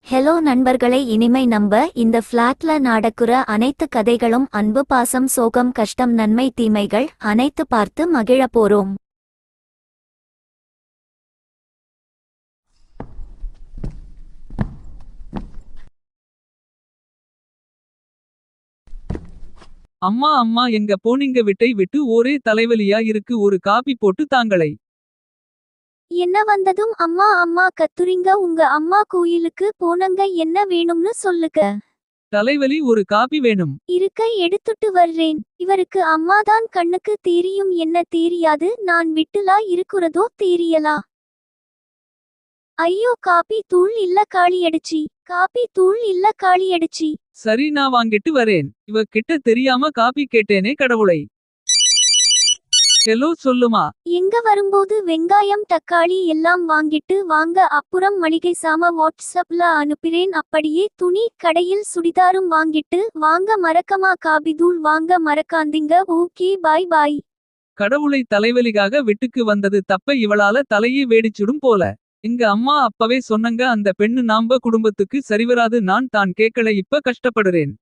Hello நண்பர்களே, இனிமை இந்த ஃபிளாட்ல நடக்குற அனைத்து கதைகளும் அன்பு, பாசம், சோகம், கஷ்டம், நன்மை, தீமைகள் அனைத்து பார்த்து மகிழ போறோம். அம்மா அம்மா எங்க போனீங்க? விட்டை விட்டு ஒரே தலைவலியா இருக்கு, ஒரு காபி போட்டு தாங்களை. என்ன வந்ததும் அம்மா அம்மா கத்துறீங்க? உங்க அம்மா கோயிலுக்கு போனங்க, என்ன வேணும்னு சொல்லுங்க. தலைவலி, ஒரு காபி வேணும். இருக்க எடுத்துட்டு வர்றேன். இவருக்கு அம்மாதான் கண்ணுக்கு தெரியும், என்ன தெரியாது? நான் விட்டுலா இருக்குறதோ தெரியலா? ஐயோ, காபி தூள் இல்ல காளியடிச்சி. காபி தூள் இல்ல காளியடிச்சி. சரி, நான் வாங்கிட்டு வரேன். இவ கிட்ட தெரியாம காபி கேட்டேனே கடவுளை. ஹலோ, சொல்லுமா. எங்க வரும்போது வெங்காயம் தக்காளி எல்லாம் வாங்கிட்டு வாங்க, அப்புறம் மளிகை சாம வாட்ஸ்அப்ல அனுப்புறேன். அப்படியே துணி கடையில் சுடிதாரும் வாங்கிட்டு வாங்க, மறக்கமா காபி தூள் வாங்க மறக்காந்தீங்க. ஓகே, பாய் பாய். கடவுளை, தலைவலிக்காக வீட்டுக்கு வந்தது தப்ப இவளால தலையே வேடிச்சுடும் போல. எங்க அம்மா அப்பவே சொன்னங்க, அந்த பெண்ணு நாம்ப குடும்பத்துக்கு சரிவராது. நான் தான் கேட்கல, இப்ப கஷ்டப்படுறேன்.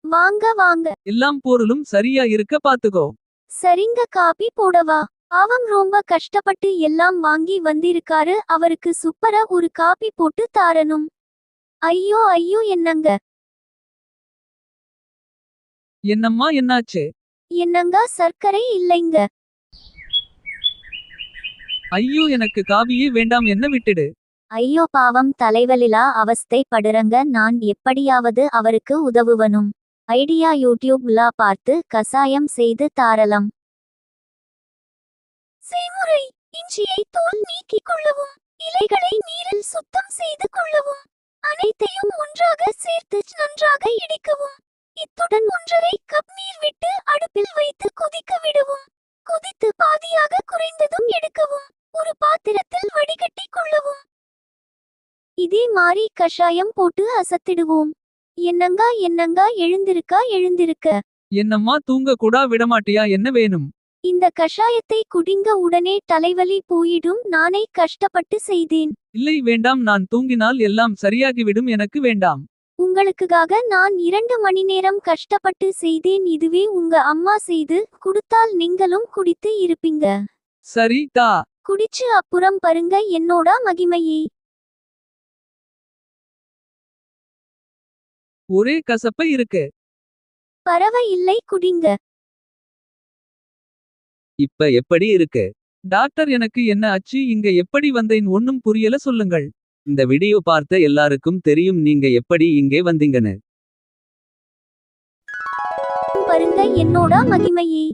வாங்க வாங்க. எல்லாம் பொருளும் சரியா இருக்க பாத்துக்கோ. சரிங்க, காபி போடவா? பாவம், ரொம்ப கஷ்டப்பட்டு எல்லாம் வாங்கி வந்திருக்காரு. அவருக்கு சூப்பரா ஒரு காபி போட்டு தாரணும். ஐயோ ஐயோ, என்னங்க என்னம்மா, என்னாச்சு? என்னங்க, சர்க்கரை இல்லைங்க. ஐயோ, எனக்கு காபியே வேண்டாம், என்ன விட்டுடு. ஐயோ பாவம், தலைவலிலா அவஸ்தை படுறங்க. நான் எப்படியாவது அவருக்கு உதவுவனும். ஐடியா யூடியூப்ல பார்த்து கசாயம் செய்து தாரலாம். செய்முறை: இஞ்சியை தோல் நீக்கிக் கொள்ளவும், இலைகளை நீரில் சுத்தம் செய்து கொள்ளவும், அனைத்தையும் ஒன்றாக சேர்த்து நன்றாக இடிக்கவும். இத்துடன் 1.5 கப் நீர் விட்டு அடுப்பில் வைத்து கொதிக்க விடவும். கொதித்து பாதியாக குறைந்ததும் எடுக்கவும். ஒரு பாத்திரத்தில் வடிகட்டி கொள்ளவும். இதே மாதிரி கஷாயம் போட்டு அசத்திடுவோம். என்னங்க என்னங்க, எழுந்திருக்க. என்னம்மா, தூங்க கூட விடமாட்டியா? என்ன வேணும்? இந்த கஷாயத்தை குடிங்க, உடனே தலைவலி போயிடும். நானே கஷ்டப்பட்டு செய்தேன். இல்லை, வேண்டாம். நான் தூங்கினால் எல்லாம் சரியாகிவிடும், எனக்கு வேண்டாம். உங்களுக்காக நான் 2 மணி நேரம் கஷ்டப்பட்டு செய்தேன். இதுவே உங்க அம்மா செய்து குடுத்தால் நீங்களும் குடித்து இருப்பீங்க. சரி, தா. குடிச்சு அப்புறம் பாருங்க என்னோட மகிமையை. ஒரே கசப்ப இருக்கு. பரவாயில்லை, குடிங்க. இப்ப எப்படி இருக்கு? டாக்டர், எனக்கு என்ன ஆச்சு? இங்க எப்படி வந்தேன் ஒன்னும் புரியல, சொல்லுங்கள். இந்த வீடியோ பார்த்த எல்லாருக்கும் தெரியும் நீங்க எப்படி இங்கே வந்தீங்கன்னு. பாருங்க என்னோட மகிமையை.